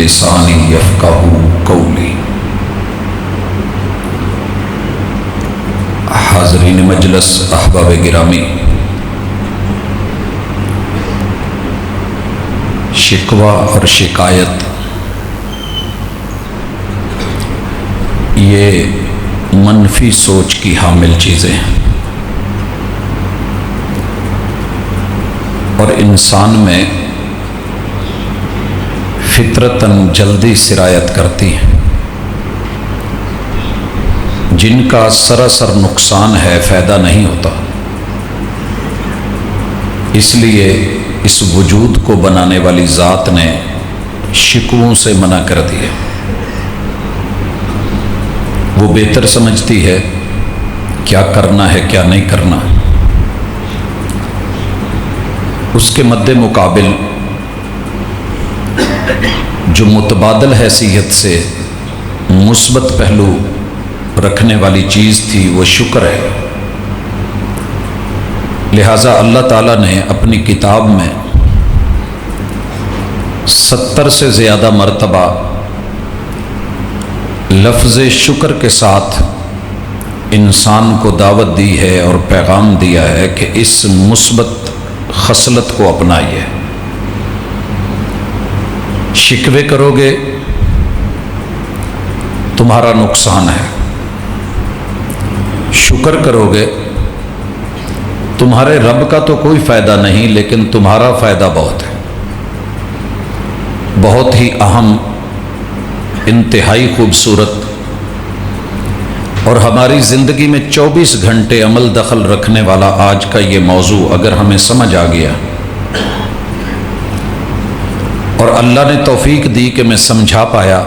بلسانی یفقہوا قولی۔ حاضرین مجلس، احباب گرامی، شکوہ اور شکایت یہ منفی سوچ کی حامل چیزیں ہیں، اور انسان میں فطرتاً جلدی سرایت کرتی ہیں، جن کا سراسر نقصان ہے، فائدہ نہیں ہوتا۔ اس لیے اس وجود کو بنانے والی ذات نے شکووں سے منع کر دیا۔ وہ بہتر سمجھتی ہے کیا کرنا ہے کیا نہیں کرنا۔ اس کے مد مقابل جو متبادل حیثیت سے مثبت پہلو رکھنے والی چیز تھی وہ شکر ہے۔ لہٰذا اللہ تعالیٰ نے اپنی کتاب میں 70 سے زیادہ مرتبہ لفظ شکر کے ساتھ انسان کو دعوت دی ہے اور پیغام دیا ہے کہ اس مثبت خصلت کو اپنائیے۔ شکوے کرو گے تمہارا نقصان ہے، شکر کرو گے تمہارے رب کا تو کوئی فائدہ نہیں، لیکن تمہارا فائدہ بہت ہے، بہت ہی اہم، انتہائی خوبصورت، اور ہماری زندگی میں 24 گھنٹے عمل دخل رکھنے والا آج کا یہ موضوع اگر ہمیں سمجھ آ گیا اور اللہ نے توفیق دی کہ میں سمجھا پایا،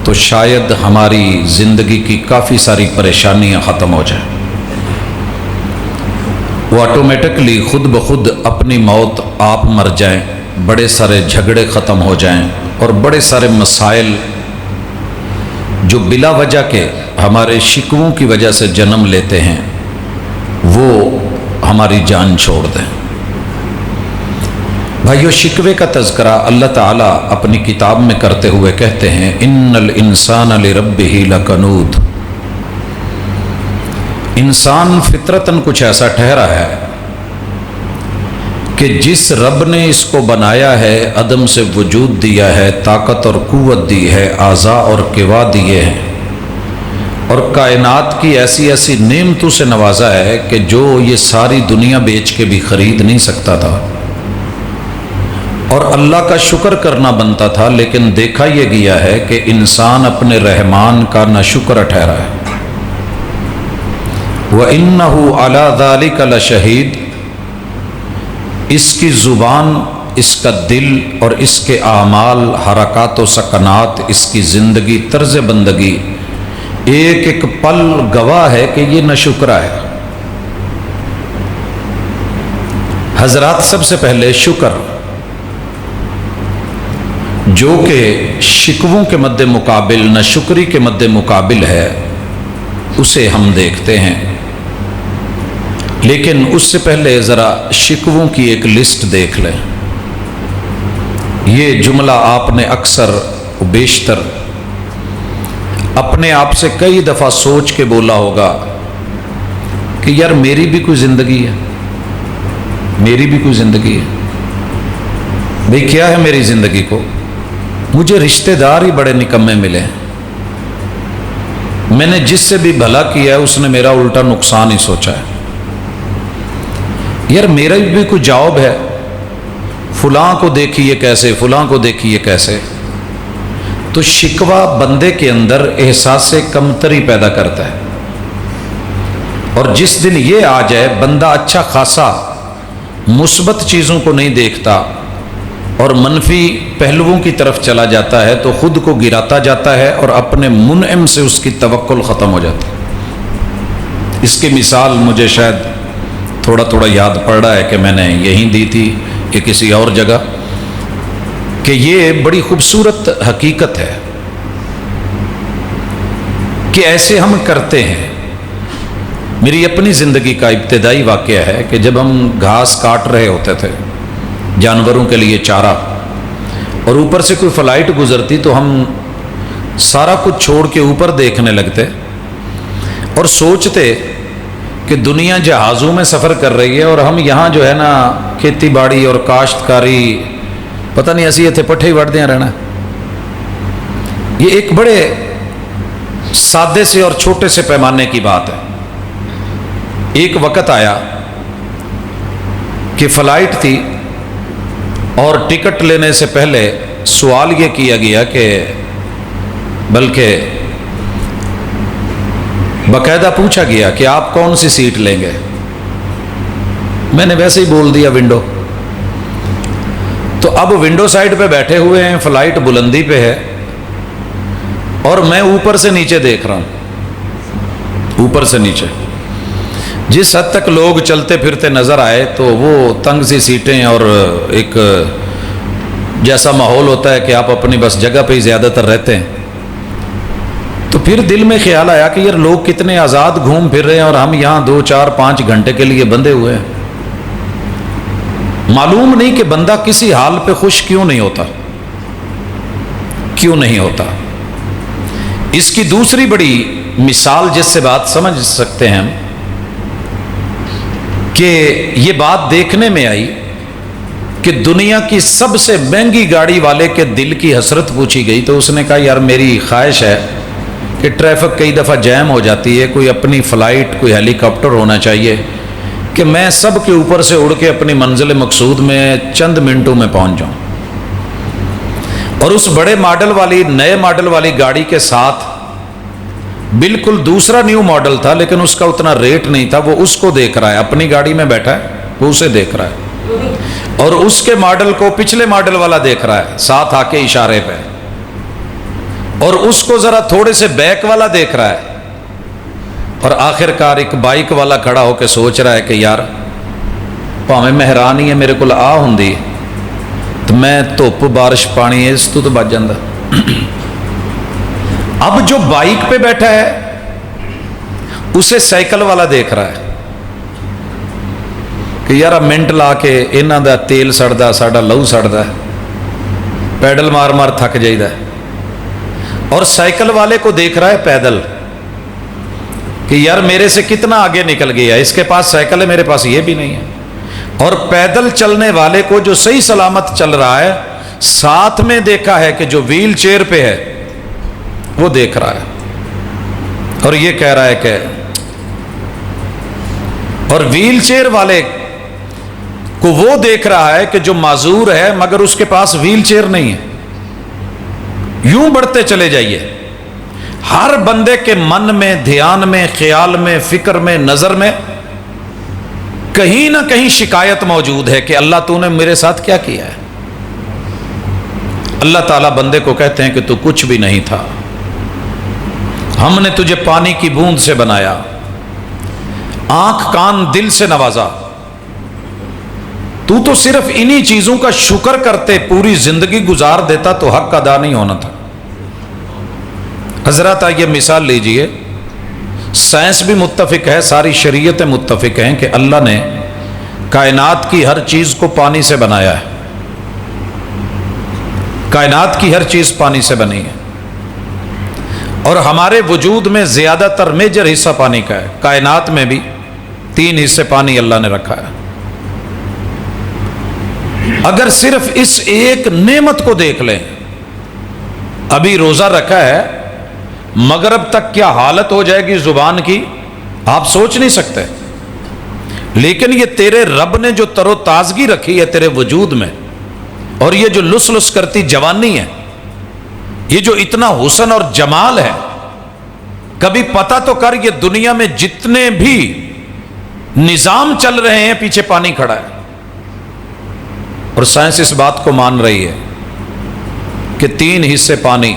تو شاید ہماری زندگی کی کافی ساری پریشانیاں ختم ہو جائیں۔ وہ آٹومیٹکلی خود بخود اپنی موت آپ مر جائیں، بڑے سارے جھگڑے ختم ہو جائیں، اور بڑے سارے مسائل جو بلا وجہ کے ہمارے شکووں کی وجہ سے جنم لیتے ہیں وہ ہماری جان چھوڑ دیں۔ بھائیو، شکوے کا تذکرہ اللہ تعالیٰ اپنی کتاب میں کرتے ہوئے کہتے ہیں ان الانسان لربہ لکنود۔ انسان فطرتاً کچھ ایسا ٹھہرا ہے کہ جس رب نے اس کو بنایا ہے، عدم سے وجود دیا ہے، طاقت اور قوت دی ہے، اعضاء اور قوا دیے ہیں، اور کائنات کی ایسی ایسی نعمتوں سے نوازا ہے کہ جو یہ ساری دنیا بیچ کے بھی خرید نہیں سکتا تھا، اور اللہ کا شکر کرنا بنتا تھا، لیکن دیکھا یہ گیا ہے کہ انسان اپنے رحمان کا ناشکر ٹھہرا ہے۔ وَإِنَّهُ عَلَى ذَلِكَ لَشَهِيدٌ۔ اس کی زبان، اس کا دل اور اس کے اعمال، حرکات و سکنات، اس کی زندگی، طرز بندگی، ایک ایک پل گواہ ہے کہ یہ ناشکرا ہے۔ حضرات، سب سے پہلے شکر، جو کہ شکووں کے مد مقابل، ناشکری کے مد مقابل ہے، اسے ہم دیکھتے ہیں، لیکن اس سے پہلے ذرا شکووں کی ایک لسٹ دیکھ لیں۔ یہ جملہ آپ نے اکثر و بیشتر اپنے آپ سے کئی دفعہ سوچ کے بولا ہوگا کہ یار میری بھی کوئی زندگی ہے، میری بھی کوئی زندگی ہے۔ بھئی کیا ہے میری زندگی کو؟ مجھے رشتہ دار ہی بڑے نکمے ملے ہیں، میں نے جس سے بھی بھلا کیا ہے اس نے میرا الٹا نقصان ہی سوچا ہے۔ یار میرا بھی کوئی جاب ہے، فلاں کو دیکھیے کیسے، فلاں کو دیکھیے کیسے۔ تو شکوہ بندے کے اندر احساس کمتری پیدا کرتا ہے، اور جس دن یہ آ جائے بندہ اچھا خاصا مثبت چیزوں کو نہیں دیکھتا اور منفی پہلوؤں کی طرف چلا جاتا ہے، تو خود کو گراتا جاتا ہے اور اپنے منعم سے اس کی توکل ختم ہو جاتی ہے۔ اس کی مثال مجھے شاید تھوڑا تھوڑا یاد پڑ رہا ہے کہ میں نے یہیں دی تھی کہ کسی اور جگہ، کہ یہ بڑی خوبصورت حقیقت ہے کہ ایسے ہم کرتے ہیں۔ میری اپنی زندگی کا ابتدائی واقعہ ہے کہ جب ہم گھاس کاٹ رہے ہوتے تھے جانوروں کے لیے چارہ، اور اوپر سے کوئی فلائٹ گزرتی تو ہم سارا کچھ چھوڑ کے اوپر دیکھنے لگتے اور سوچتے کہ دنیا جہازوں میں سفر کر رہی ہے اور ہم یہاں جو ہے نا کھیتی باڑی اور کاشتکاری پتہ نہیں ایسی اتنے پٹھے ہی وڑ دیا رہنا. یہ ایک بڑے سادے سے اور چھوٹے سے پیمانے کی بات ہے. ایک وقت آیا کہ فلائٹ تھی اور ٹکٹ لینے سے پہلے سوال یہ کیا گیا کہ بلکہ باقاعدہ پوچھا گیا کہ آپ کون سی سیٹ لیں گے. میں نے ویسے ہی بول دیا ونڈو. تو اب ونڈو سائڈ پہ بیٹھے ہوئے ہیں, فلائٹ بلندی پہ ہے اور میں اوپر سے نیچے دیکھ رہا ہوں. اوپر سے نیچے جس حد تک لوگ چلتے پھرتے نظر آئے تو وہ تنگ سی سیٹیں اور ایک جیسا ماحول ہوتا ہے کہ آپ اپنی بس جگہ پہ ہی زیادہ تر رہتے ہیں. تو پھر دل میں خیال آیا کہ یار لوگ کتنے آزاد گھوم پھر رہے ہیں اور ہم یہاں 2 4 5 گھنٹے کے لیے بندھے ہوئے ہیں. معلوم نہیں کہ بندہ کسی حال پہ خوش کیوں نہیں ہوتا, کیوں نہیں ہوتا. اس کی دوسری بڑی مثال جس سے بات سمجھ سکتے ہیں ہم کہ یہ بات دیکھنے میں آئی کہ دنیا کی سب سے مہنگی گاڑی والے کے دل کی حسرت پوچھی گئی تو اس نے کہا یار میری خواہش ہے کہ ٹریفک کئی دفعہ جیم ہو جاتی ہے, کوئی اپنی فلائٹ کوئی ہیلی کاپٹر ہونا چاہیے کہ میں سب کے اوپر سے اڑ کے اپنی منزل مقصود میں چند منٹوں میں پہنچ جاؤں. اور اس بڑے ماڈل والی نئے ماڈل والی گاڑی کے ساتھ بالکل دوسرا نیو ماڈل تھا لیکن اس کا اتنا ریٹ نہیں تھا. وہ اس کو دیکھ رہا ہے, اپنی گاڑی میں بیٹھا ہے وہ اسے دیکھ رہا ہے اور اس کے ماڈل کو پچھلے ماڈل والا دیکھ رہا ہے ساتھ آ کے اشارے پہ, اور اس کو ذرا تھوڑے سے بیک والا دیکھ رہا ہے. اور آخر کار ایک بائک والا کھڑا ہو کے سوچ رہا ہے کہ یار پاویں مہرانی ہے میرے کو آ ہوں تو میں دھوپ بارش پانی ہے اس تو بچ جاندہ. اب جو بائک پہ بیٹھا ہے اسے سائیکل والا دیکھ رہا ہے کہ یار منٹ لا کے انہاں دا تیل سڑدا ساڈا لہو سڑدا ہے, پیڈل مار مار تھک جائیدا ہے. اور سائیکل والے کو دیکھ رہا ہے پیدل کہ یار میرے سے کتنا آگے نکل گیا, اس کے پاس سائیکل ہے میرے پاس یہ بھی نہیں ہے. اور پیدل چلنے والے کو جو صحیح سلامت چل رہا ہے ساتھ میں دیکھا ہے کہ جو ویل چیئر پہ ہے وہ دیکھ رہا ہے اور یہ کہہ رہا ہے کہ, اور ویل چیئر والے کو وہ دیکھ رہا ہے کہ جو معذور ہے مگر اس کے پاس ویل چیئر نہیں ہے. یوں بڑھتے چلے جائیے. ہر بندے کے من میں, دھیان میں, خیال میں, فکر میں, نظر میں کہیں نہ کہیں شکایت موجود ہے کہ اللہ تو نے میرے ساتھ کیا کیا ہے. اللہ تعالیٰ بندے کو کہتے ہیں کہ تو کچھ بھی نہیں تھا, ہم نے تجھے پانی کی بوند سے بنایا, آنکھ کان دل سے نوازا, تو صرف انہی چیزوں کا شکر کرتے پوری زندگی گزار دیتا تو حق ادا نہیں ہونا تھا. حضرات آئیے مثال لیجئے, سائنس بھی متفق ہے, ساری شریعتیں متفق ہیں کہ اللہ نے کائنات کی ہر چیز کو پانی سے بنایا ہے. کائنات کی ہر چیز پانی سے بنی ہے اور ہمارے وجود میں زیادہ تر میجر حصہ پانی کا ہے. کائنات میں بھی 3 حصے پانی اللہ نے رکھا ہے. اگر صرف اس ایک نعمت کو دیکھ لیں, ابھی روزہ رکھا ہے, مغرب تک کیا حالت ہو جائے گی زبان کی آپ سوچ نہیں سکتے. لیکن یہ تیرے رب نے جو تر و تازگی رکھی ہے تیرے وجود میں, اور یہ جو لس لس کرتی جوانی ہے, یہ جو اتنا حسن اور جمال ہے, کبھی پتہ تو کر یہ دنیا میں جتنے بھی نظام چل رہے ہیں پیچھے پانی کھڑا ہے. اور سائنس اس بات کو مان رہی ہے کہ 3 حصے پانی,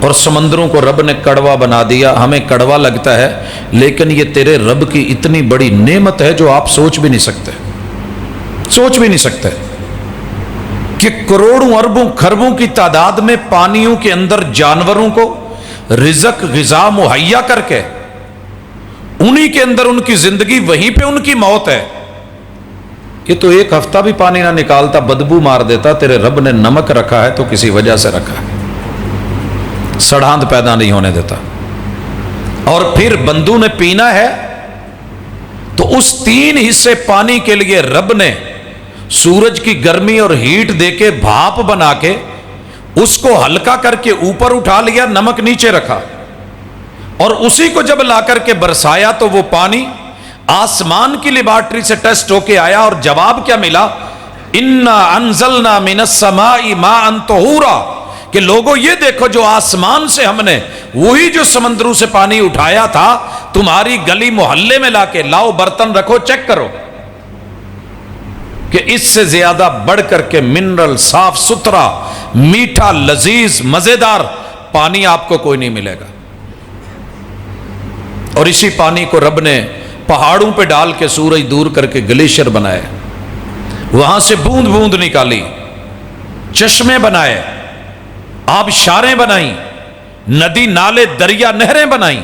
اور سمندروں کو رب نے کڑوا بنا دیا. ہمیں کڑوا لگتا ہے لیکن یہ تیرے رب کی اتنی بڑی نعمت ہے جو آپ سوچ بھی نہیں سکتے, سوچ بھی نہیں سکتے کہ کروڑوں اربوں کھربوں کی تعداد میں پانیوں کے اندر جانوروں کو رزق غذا مہیا کر کے انہی کے اندر ان کی زندگی, وہیں پہ ان کی موت ہے. یہ تو ایک ہفتہ بھی پانی نہ نکالتا بدبو مار دیتا، تیرے رب نے نمک رکھا ہے تو کسی وجہ سے رکھا ہے، سڑھاند پیدا نہیں ہونے دیتا۔ اور پھر بندو نے پینا ہے تو اس 3 حصے پانی کے لیے رب نے سورج کی گرمی اور ہیٹ دے کے بھاپ بنا کے اس کو ہلکا کر کے اوپر اٹھا لیا، نمک نیچے رکھا، اور اسی کو جب لا کر کے برسایا تو وہ پانی آسمان کی لیبارٹری سے ٹیسٹ ہو کے آیا، اور جواب کیا ملا؟ انا انزلنا من السماء ماء طہورا، کہ لوگوں یہ دیکھو جو آسمان سے ہم نے وہی جو سمندروں سے پانی اٹھایا تھا تمہاری گلی محلے میں لا کے لاؤ، برتن رکھو، چیک کرو کہ اس سے زیادہ بڑھ کر کے منرل، صاف ستھرا، میٹھا، لذیذ، مزیدار پانی آپ کو کوئی نہیں ملے گا۔ اور اسی پانی کو رب نے پہاڑوں پہ ڈال کے سورج دور کر کے گلیشیر بنائے، وہاں سے بوند بوند نکالی، چشمے بنائے، آبشاریں بنائیں، ندی، نالے، دریا، نہریں بنائیں۔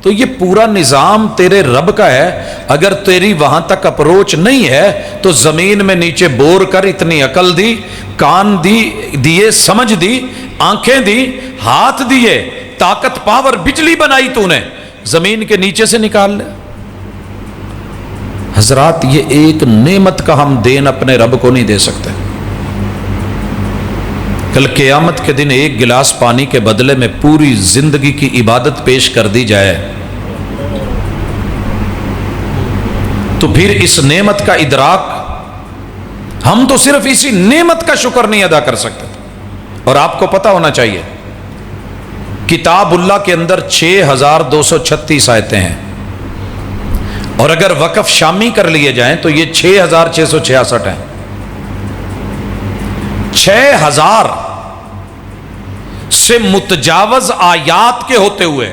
تو یہ پورا نظام تیرے رب کا ہے۔ اگر تیری وہاں تک اپروچ نہیں ہے تو زمین میں نیچے بور کر، اتنی عقل دی، کان دیے، سمجھ دی، آنکھیں دی، ہاتھ دیے، طاقت، پاور، بجلی بنائی تو نے، زمین کے نیچے سے نکال لے۔ حضرات یہ ایک نعمت کا ہم دین اپنے رب کو نہیں دے سکتے۔ کل قیامت کے دن ایک گلاس پانی کے بدلے میں پوری زندگی کی عبادت پیش کر دی جائے تو پھر اس نعمت کا ادراک، ہم تو صرف اسی نعمت کا شکر نہیں ادا کر سکتے۔ اور آپ کو پتا ہونا چاہیے کتاب اللہ کے اندر 6236 آیتیں ہیں، اور اگر وقف شامی کر لیے جائیں تو یہ 6666 ہیں۔ 6000 سے متجاوز آیات کے ہوتے ہوئے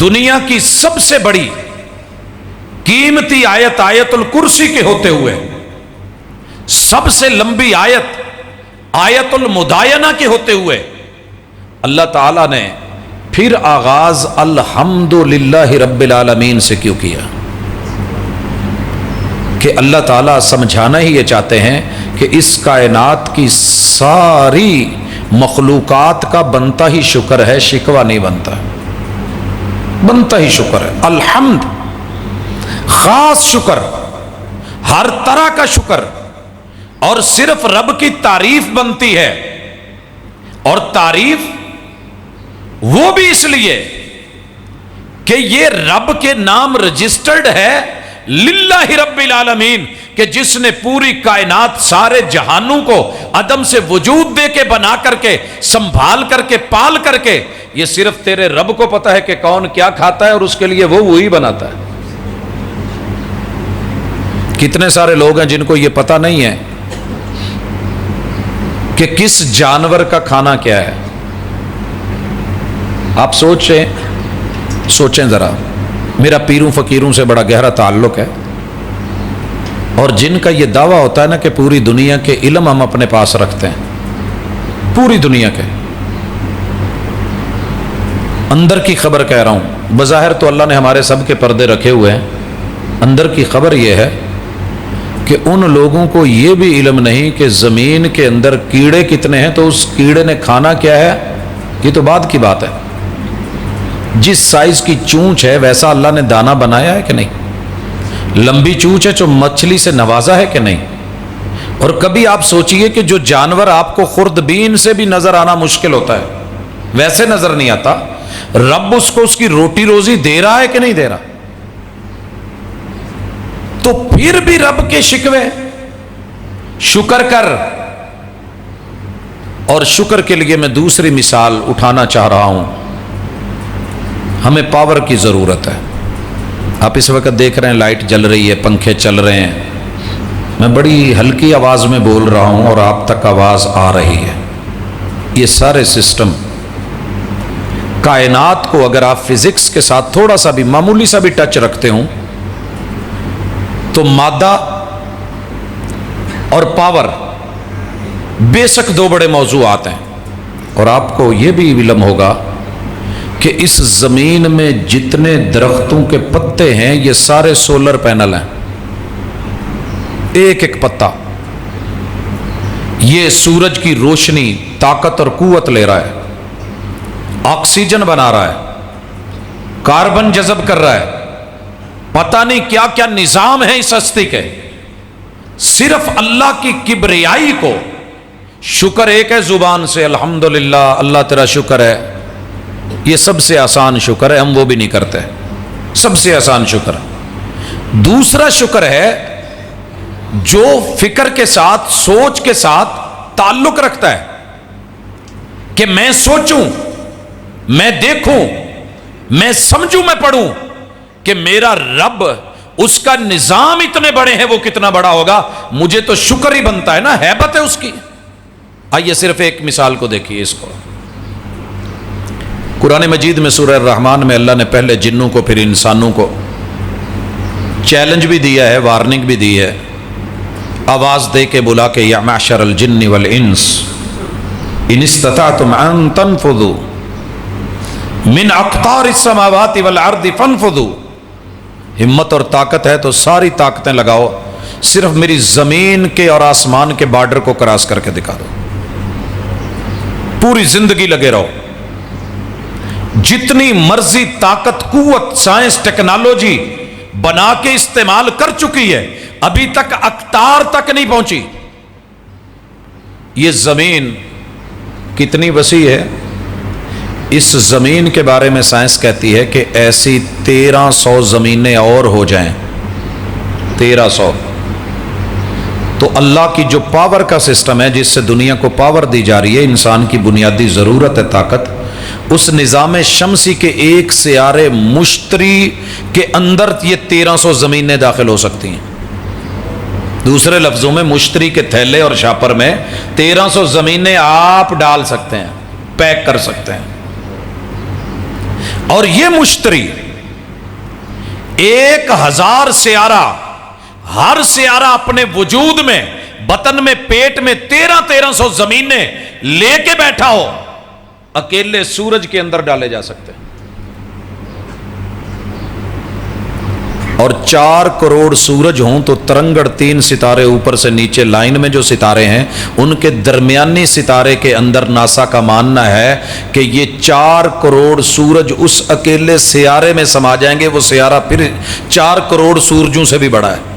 دنیا کی سب سے بڑی قیمتی آیت آیت الکرسی کے ہوتے ہوئے سب سے لمبی آیت آیت المدائنہ کے ہوتے ہوئے اللہ تعالیٰ نے پھر آغاز الحمدللہ رب العالمین سے کیوں کیا؟ کہ اللہ تعالیٰ سمجھانا ہی یہ چاہتے ہیں کہ اس کائنات کی ساری مخلوقات کا بنتا ہی شکر ہے، شکوہ نہیں بنتا، بنتا ہی شکر ہے۔ الحمد، خاص شکر، ہر طرح کا شکر، اور صرف رب کی تعریف بنتی ہے، اور تعریف وہ بھی اس لیے کہ یہ رب کے نام رجسٹرڈ ہے للہ رب العالمین، کہ جس نے پوری کائنات، سارے جہانوں کو عدم سے وجود دے کے، بنا کر کے، سنبھال کر کے، پال کر کے، یہ صرف تیرے رب کو پتا ہے کہ کون کیا کھاتا ہے، اور اس کے لیے وہ وہی بناتا ہے۔ کتنے سارے لوگ ہیں جن کو یہ پتا نہیں ہے کہ کس جانور کا کھانا کیا ہے۔ آپ سوچیں ذرا، میرا پیروں فقیروں سے بڑا گہرا تعلق ہے، اور جن کا یہ دعویٰ ہوتا ہے نا کہ پوری دنیا کے علم ہم اپنے پاس رکھتے ہیں، پوری دنیا کے اندر کی خبر کہہ رہا ہوں، بظاہر تو اللہ نے ہمارے سب کے پردے رکھے ہوئے ہیں، اندر کی خبر یہ ہے کہ ان لوگوں کو یہ بھی علم نہیں کہ زمین کے اندر کیڑے کتنے ہیں، تو اس کیڑے نے کھانا کیا ہے، یہ تو بعد کی بات ہے۔ جس سائز کی چونچ ہے ویسا اللہ نے دانہ بنایا ہے کہ نہیں؟ لمبی چونچ ہے جو مچھلی سے نوازا ہے کہ نہیں؟ اور کبھی آپ سوچئے کہ جو جانور آپ کو خوردبین سے بھی نظر آنا مشکل ہوتا ہے، ویسے نظر نہیں آتا، رب اس کو اس کی روٹی روزی دے رہا ہے کہ نہیں دے رہا؟ تو پھر بھی رب کے شکوے، شکر کر۔ اور شکر کے لیے میں دوسری مثال اٹھانا چاہ رہا ہوں۔ ہمیں پاور کی ضرورت ہے۔ آپ اس وقت دیکھ رہے ہیں لائٹ جل رہی ہے، پنکھے چل رہے ہیں، میں بڑی ہلکی آواز میں بول رہا ہوں اور آپ تک آواز آ رہی ہے۔ یہ سارے سسٹم کائنات کو اگر آپ فزکس کے ساتھ تھوڑا سا بھی، معمولی سا بھی ٹچ رکھتے ہوں تو مادہ اور پاور بے شک دو بڑے موضوعات ہیں۔ اور آپ کو یہ بھی علم ہوگا کہ اس زمین میں جتنے درختوں کے پتے ہیں یہ سارے سولر پینل ہیں، ایک ایک پتا یہ سورج کی روشنی طاقت اور قوت لے رہا ہے، آکسیجن بنا رہا ہے، کاربن جذب کر رہا ہے، پتہ نہیں کیا کیا نظام ہے اس ہستی کے۔ صرف اللہ کی کبریائی کو شکر ایک ہے زبان سے، الحمدللہ اللہ تیرا شکر ہے، یہ سب سے آسان شکر ہے، ہم وہ بھی نہیں کرتے، سب سے آسان شکر۔ دوسرا شکر ہے جو فکر کے ساتھ، سوچ کے ساتھ تعلق رکھتا ہے کہ میں سوچوں، میں دیکھوں، میں سمجھوں، میں پڑھوں کہ میرا رب، اس کا نظام اتنے بڑے ہیں، وہ کتنا بڑا ہوگا، مجھے تو شکر ہی بنتا ہے نا، ہیبت ہے اس کی۔ آئیے صرف ایک مثال کو دیکھیے اس کو۔ قرآن مجید میں سورہ الرحمن میں اللہ نے پہلے جنوں کو پھر انسانوں کو چیلنج بھی دیا ہے، وارننگ بھی دی ہے، آواز دے کے بلا کے یا معشر الجن والانس ان استطعتم ان تنفذوا من اقطار السماوات والارض فانفذوا، ہمت اور طاقت ہے تو ساری طاقتیں لگاؤ، صرف میری زمین کے اور آسمان کے بارڈر کو کراس کر کے دکھا دو، پوری زندگی لگے رہو، جتنی مرضی طاقت، قوت، سائنس، ٹیکنالوجی بنا کے استعمال کر چکی ہے، ابھی تک اقطار تک نہیں پہنچی۔ یہ زمین کتنی وسیع ہے، اس زمین کے بارے میں سائنس کہتی ہے کہ ایسی 1300 زمینیں اور ہو جائیں، 1300۔ تو اللہ کی جو پاور کا سسٹم ہے، جس سے دنیا کو پاور دی جا رہی ہے، انسان کی بنیادی ضرورت ہے طاقت، اس نظام شمسی کے ایک سیارے مشتری کے اندر یہ 1300 زمینیں داخل ہو سکتی ہیں۔ دوسرے لفظوں میں مشتری کے تھیلے اور شاپر میں 1300 زمینیں آپ ڈال سکتے ہیں، پیک کر سکتے ہیں۔ اور یہ مشتری 1000 سیارہ، ہر سیارہ اپنے وجود میں، بطن میں، پیٹ میں 1300 زمینیں لے کے بیٹھا ہو، اکیلے سورج کے اندر ڈالے جا سکتے ہیں۔ اور 4 کروڑ سورج ہوں تو ترنگڑ 3 ستارے اوپر سے نیچے لائن میں جو ستارے ہیں، ان کے درمیانی ستارے کے اندر ناسا کا ماننا ہے کہ یہ 4 کروڑ سورج اس اکیلے سیارے میں سما جائیں گے، وہ سیارہ پھر 4 کروڑ سورجوں سے بھی بڑا ہے۔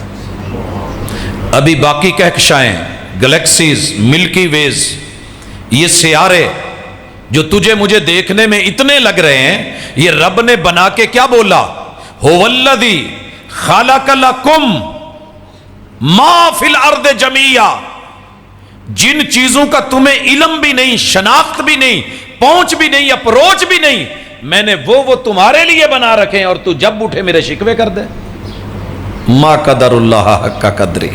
ابھی باقی کہکشائیں، گلیکسیز، ملکی ویز، یہ سیارے جو تجھے مجھے دیکھنے میں اتنے لگ رہے ہیں، یہ رب نے بنا کے کیا بولا؟ هو الذی خلق لکم ما فی الارض جمیعا، جن چیزوں کا تمہیں علم بھی نہیں، شناخت بھی نہیں، پہنچ بھی نہیں، اپروچ بھی نہیں، میں نے وہ تمہارے لیے بنا رکھے ہیں، اور تو جب اٹھے میرے شکوے کر دے۔ ما قدر اللہ حق قدری،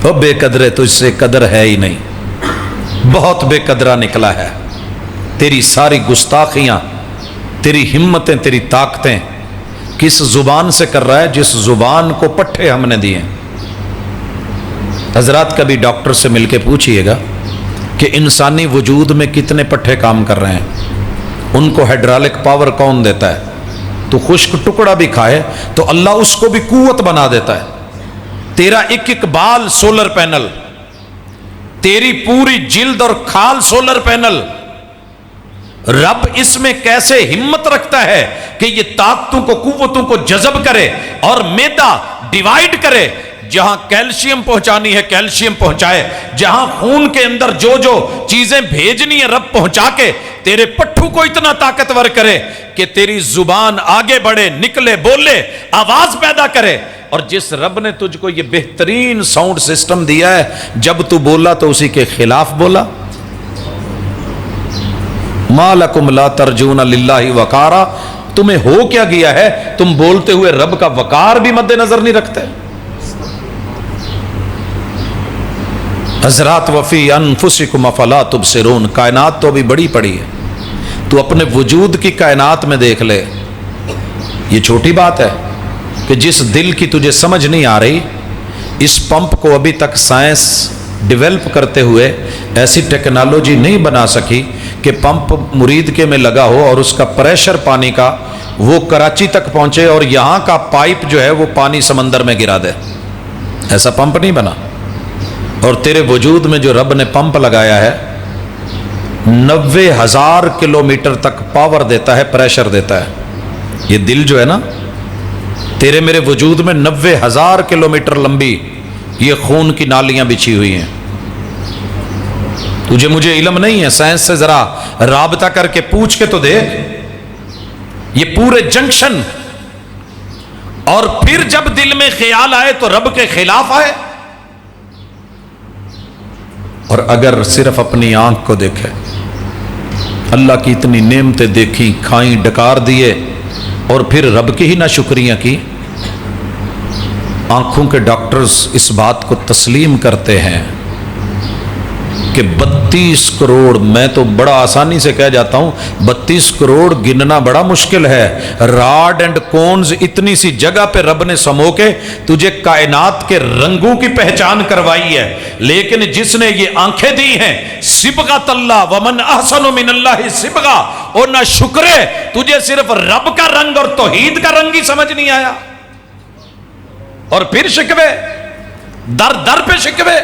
وہ بے قدرے، تجھ سے قدر ہے ہی نہیں، بہت بے قدرہ نکلا ہے، تیری ساری گستاخیاں، تیری ہمتیں، تیری طاقتیں کس زبان سے کر رہا ہے؟ جس زبان کو پٹھے ہم نے دیے۔ حضرات کبھی ڈاکٹر سے مل کے پوچھئے گا کہ انسانی وجود میں کتنے پٹھے کام کر رہے ہیں، ان کو ہائیڈرالک پاور کون دیتا ہے؟ تو خشک ٹکڑا بھی کھائے تو اللہ اس کو بھی قوت بنا دیتا ہے۔ تیرا ایک ایک بال سولر پینل، تیری پوری جلد اور کھال سولر پینل، رب اس میں کیسے ہمت رکھتا ہے کہ یہ طاقتوں کو، قوتوں کو جذب کرے اور میدا ڈیوائیڈ کرے، جہاں کیلشیم پہنچانی ہے کیلشیم پہنچائے، جہاں خون کے اندر جو جو چیزیں بھیجنی ہے رب پہنچا کے تیرے پٹھوں کو اتنا طاقتور کرے کہ تیری زبان آگے بڑھے، نکلے، بولے، آواز پیدا کرے۔ اور جس رب نے تجھ کو یہ بہترین ساؤنڈ سسٹم دیا ہے، جب تو بولا تو اسی کے خلاف بولا۔ ما لکم لا ترجون للہ وقارا، تمہیں ہو کیا گیا ہے تم بولتے ہوئے رب کا وقار بھی مد نظر نہیں رکھتے؟ حضرات وفی انفسکم افلا تبصرون، کائنات تو ابھی بڑی پڑی ہے، تو اپنے وجود کی کائنات میں دیکھ لے۔ یہ چھوٹی بات ہے کہ جس دل کی تجھے سمجھ نہیں آ رہی، اس پمپ کو ابھی تک سائنس ڈیولپ کرتے ہوئے ایسی ٹیکنالوجی نہیں بنا سکی کہ پمپ مرید کے میں لگا ہو اور اس کا پریشر پانی کا وہ کراچی تک پہنچے اور یہاں کا پائپ جو ہے وہ پانی سمندر میں گرا دے۔ ایسا پمپ نہیں بنا. اور تیرے وجود میں جو رب نے پمپ لگایا ہے 90,000 کلومیٹر تک پاور دیتا ہے، پریشر دیتا ہے. یہ دل جو ہے نا تیرے میرے وجود میں 90,000 کلومیٹر لمبی یہ خون کی نالیاں بچھی ہوئی ہیں. تجھے مجھے علم نہیں ہے، سائنس سے ذرا رابطہ کر کے پوچھ کے تو دیکھ. یہ پورے جنکشن، اور پھر جب دل میں خیال آئے تو رب کے خلاف آئے. اور اگر صرف اپنی آنکھ کو دیکھے، اللہ کی اتنی نعمتیں دیکھی، کھائیں، ڈکار دیے، اور پھر رب کی ہی نہ شکریہ کی. آنکھوں کے ڈاکٹرز اس بات کو تسلیم کرتے ہیں کہ 32 کروڑ، میں تو بڑا آسانی سے کہہ جاتا ہوں 32 کروڑ گننا بڑا مشکل ہے. راڈ اینڈ کونز اتنی سی جگہ پہ رب نے سمو کے تجھے کائنات کے رنگوں کی پہچان کروائی ہے. لیکن جس نے یہ آنکھیں دی ہیں، صبغۃ اللہ ومن احسن من اللہ صبغہ، اور نہ شکرے تجھے صرف رب کا رنگ اور توحید کا رنگ ہی سمجھ نہیں آیا. اور پھر شکوے، در در پہ شکوے.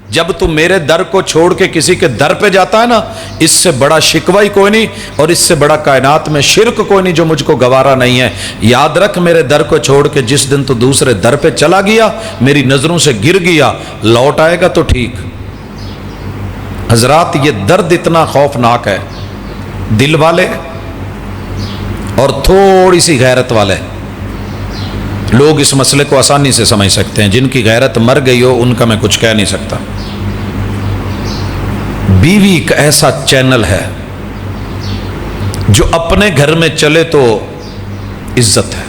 جب تو میرے در کو چھوڑ کے کسی کے در پہ جاتا ہے نا، اس سے بڑا شکوہ ہی کوئی نہیں، اور اس سے بڑا کائنات میں شرک کوئی نہیں جو مجھ کو گوارا نہیں ہے. یاد رکھ، میرے در کو چھوڑ کے جس دن تو دوسرے در پہ چلا گیا، میری نظروں سے گر گیا، لوٹ آئے گا تو ٹھیک. حضرات، یہ درد اتنا خوفناک ہے. دل والے اور تھوڑی سی غیرت والے لوگ اس مسئلے کو آسانی سے سمجھ سکتے ہیں. جن کی غیرت مر گئی ہو ان کا میں کچھ کہہ نہیں سکتا. بیوی ایک ایسا چینل ہے جو اپنے گھر میں چلے تو عزت ہے،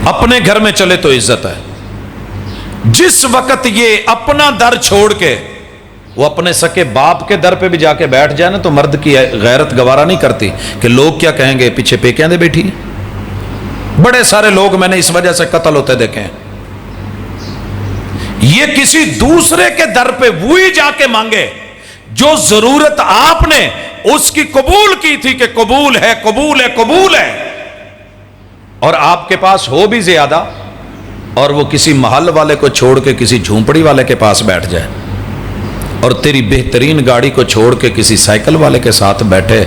اپنے گھر میں چلے تو عزت ہے. جس وقت یہ اپنا در چھوڑ کے وہ اپنے سکے باپ کے در پہ بھی جا کے بیٹھ جائے نا، تو مرد کی غیرت گوارا نہیں کرتی کہ لوگ کیا کہیں گے، پیچھے پیکیاں دے بیٹھی. بڑے سارے لوگ میں نے اس وجہ سے قتل ہوتے دیکھے ہیں. یہ کسی دوسرے کے در پہ وہی جا کے مانگے جو ضرورت آپ نے اس کی قبول کی تھی کہ قبول ہے، قبول ہے، قبول ہے، اور آپ کے پاس ہو بھی زیادہ، اور وہ کسی محل والے کو چھوڑ کے کسی جھونپڑی والے کے پاس بیٹھ جائے، اور تیری بہترین گاڑی کو چھوڑ کے کسی سائیکل والے کے ساتھ بیٹھے.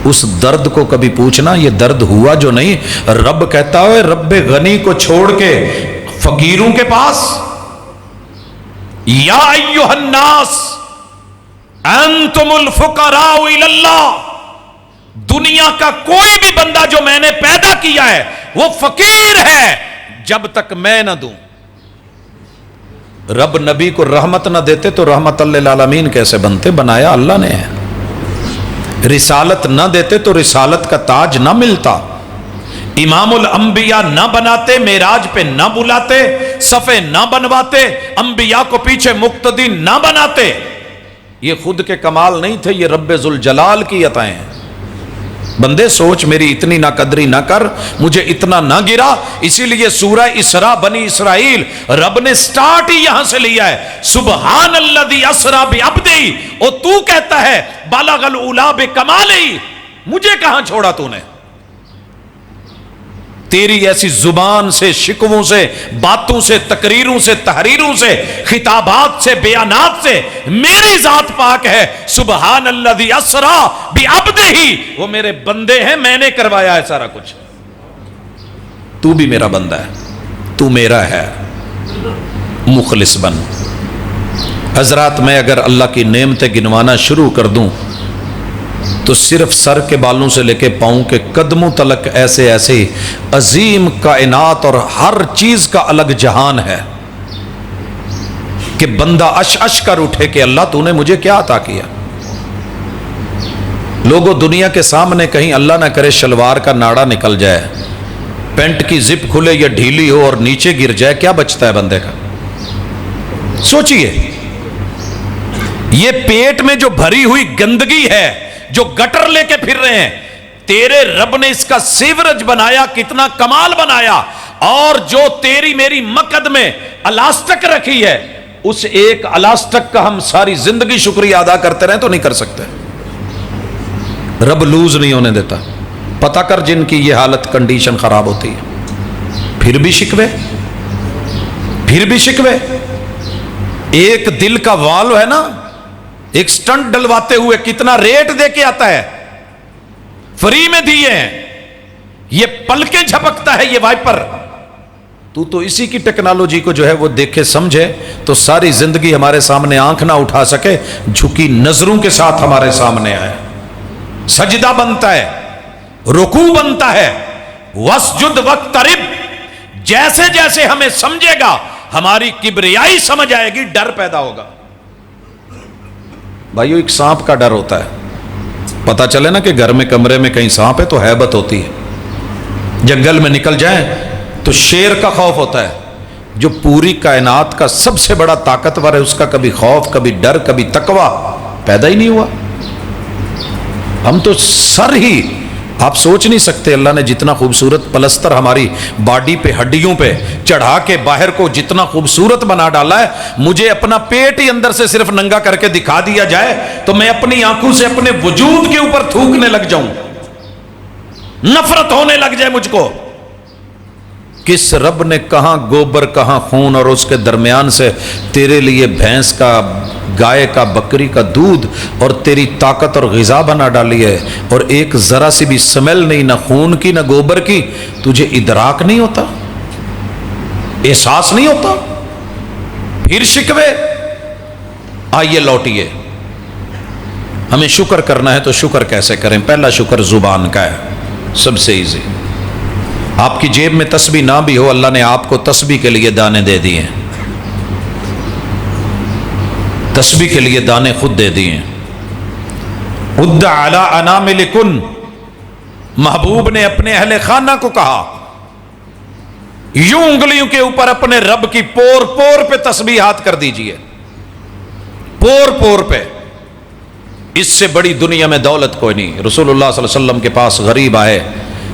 اس درد کو کبھی پوچھنا یہ درد ہوا جو نہیں. رب کہتا ہے رب غنی کو چھوڑ کے فقیروں کے پاس، یا ایھا الناس انتم الفقراء الی اللہ. دنیا کا کوئی بھی بندہ جو میں نے پیدا کیا ہے وہ فقیر ہے جب تک میں نہ دوں. رب نبی کو رحمت نہ دیتے تو رحمت للعالمین کیسے بنتے؟ بنایا اللہ نے ہے. رسالت نہ دیتے تو رسالت کا تاج نہ ملتا. امام الانبیاء نہ بناتے، معراج پہ نہ بلاتے، صفے نہ بنواتے، انبیاء کو پیچھے مقتدی نہ بناتے. یہ خود کے کمال نہیں تھے، یہ رب ذوالجلال کی عطائیں ہیں. بندے سوچ، میری اتنی نہ قدری نہ کر، مجھے اتنا نہ گرا. اسی لیے سورہ اسراء بنی اسرائیل رب نے سٹارٹ ہی یہاں سے لیا ہے، سبحان الذی اسریٰ بعبدہ. اور تو کہتا ہے بلغ العلا بکمالہ، مجھے کہاں چھوڑا تو نے؟ تیری ایسی زبان سے، شکووں سے، باتوں سے، تقریروں سے، تحریروں سے، خطابات سے، بیانات سے میری ذات پاک ہے. سبحان الذی اسریٰ بعبدہ، وہ میرے بندے ہیں، میں نے کروایا ہے سارا کچھ. تو بھی میرا بندہ ہے، تو میرا ہے، مخلص بن. حضرات، میں اگر اللہ کی نعمتیں گنوانا شروع کر دوں تو صرف سر کے بالوں سے لے کے پاؤں کے قدموں تلک ایسے ایسے عظیم کائنات اور ہر چیز کا الگ جہان ہے کہ بندہ اش اش کر اٹھے کہ اللہ تو نے مجھے کیا عطا کیا. لوگوں، دنیا کے سامنے کہیں اللہ نہ کرے شلوار کا ناڑا نکل جائے، پینٹ کی زپ کھلے یا ڈھیلی ہو اور نیچے گر جائے، کیا بچتا ہے بندے کا؟ سوچئے، یہ پیٹ میں جو بھری ہوئی گندگی ہے، جو گٹر لے کے پھر رہے ہیں، تیرے رب نے اس کا سیورج بنایا، کتنا کمال بنایا. اور جو تیری میری مقد میں الاسٹک رکھی ہے، اس ایک الاسٹک کا ہم ساری زندگی شکریہ ادا کرتے رہیں تو نہیں کر سکتے. رب لوز نہیں ہونے دیتا. پتہ کر جن کی یہ حالت، کنڈیشن خراب ہوتی ہے، پھر بھی شکوے. پھر بھی شکوے. ایک دل کا والو ہے نا, ایک سٹنٹ ڈلواتے ہوئے کتنا ریٹ دے کے آتا ہے, فری میں دیے ہیں, یہ پلکیں جھپکتا ہے یہ وائپر. تو اسی کی ٹیکنالوجی کو جو ہے وہ دیکھے سمجھے تو ساری زندگی ہمارے سامنے آنکھ نہ اٹھا سکے, جھکی نظروں کے ساتھ ہمارے سامنے آئے. سجدہ بنتا ہے, رکوع بنتا ہے, وسجد وقترب. جیسے جیسے ہمیں سمجھے گا ہماری کبریائی سمجھ آئے گی, ڈر پیدا ہوگا. بھائیو ایک سانپ کا ڈر ہوتا ہے, پتا چلے نا کہ گھر میں کمرے میں کہیں سانپ ہے تو ہیبت ہوتی ہے. جنگل میں نکل جائیں تو شیر کا خوف ہوتا ہے. جو پوری کائنات کا سب سے بڑا طاقتور ہے اس کا کبھی خوف, کبھی ڈر, کبھی تقوی پیدا ہی نہیں ہوا. ہم تو سر ہی, آپ سوچ نہیں سکتے اللہ نے جتنا خوبصورت پلستر ہماری باڈی پہ ہڈیوں پہ چڑھا کے باہر کو جتنا خوبصورت بنا ڈالا ہے. مجھے اپنا پیٹ ہی اندر سے صرف ننگا کر کے دکھا دیا جائے تو میں اپنی آنکھوں سے اپنے وجود کے اوپر تھوکنے لگ جاؤں, نفرت ہونے لگ جائے مجھ کو. کس رب نے کہاں گوبر کہاں خون اور اس کے درمیان سے تیرے لیے بھینس کا, گائے کا, بکری کا دودھ اور تیری طاقت اور غذا بنا ڈالی ہے, اور ایک ذرا سی بھی سمیل نہیں, نہ خون کی نہ گوبر کی. تجھے ادراک نہیں ہوتا, احساس نہیں ہوتا, پھر شکوے. آئیے لوٹیے, ہمیں شکر کرنا ہے تو شکر کیسے کریں؟ پہلا شکر زبان کا ہے, سب سے ایزی. آپ کی جیب میں تسبیح نہ بھی ہو, اللہ نے آپ کو تسبیح کے لیے دانے دے دیے ہیں, تسبیح کے لیے دانے خود دے دیے ہیں. عد علی اناملکن, محبوب نے اپنے اہل خانہ کو کہا یوں انگلیوں کے اوپر اپنے رب کی پور پور پہ تسبیحات کر دیجئے, پور پور پہ. اس سے بڑی دنیا میں دولت کوئی نہیں. رسول اللہ صلی اللہ علیہ وسلم کے پاس غریب آئے,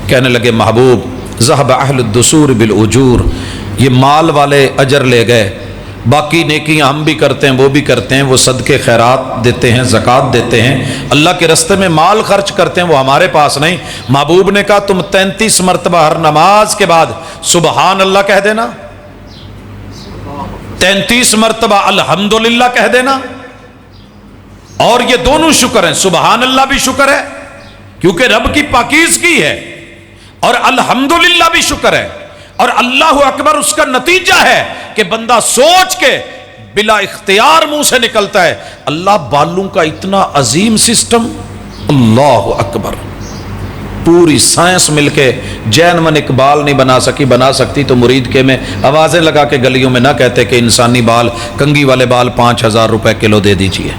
کہنے لگے محبوب ذهب اہل الدثور بالاجور, یہ مال والے اجر لے گئے, باقی نیکیاں ہم بھی کرتے ہیں وہ بھی کرتے ہیں, وہ صدقے خیرات دیتے ہیں, زکوٰۃ دیتے ہیں, اللہ کے راستے میں مال خرچ کرتے ہیں, وہ ہمارے پاس نہیں. محبوب نے کہا تم 33 مرتبہ ہر نماز کے بعد سبحان اللہ کہہ دینا, 33 مرتبہ الحمدللہ کہہ دینا. اور یہ دونوں شکر ہیں, سبحان اللہ بھی شکر ہے کیونکہ رب کی پاکیزگی ہے, اور الحمدللہ بھی شکر ہے, اور اللہ اکبر اس کا نتیجہ ہے کہ بندہ سوچ کے بلا اختیار منہ سے نکلتا ہے. اللہ بالوں کا اتنا عظیم سسٹم, اللہ اکبر. پوری سائنس مل کے جین من اقبال نہیں بنا سکی, بنا سکتی تو مرید کے میں آوازیں لگا کے گلیوں میں نہ کہتے کہ انسانی بال, کنگھی والے بال 5000 روپے کلو دے دیجئے.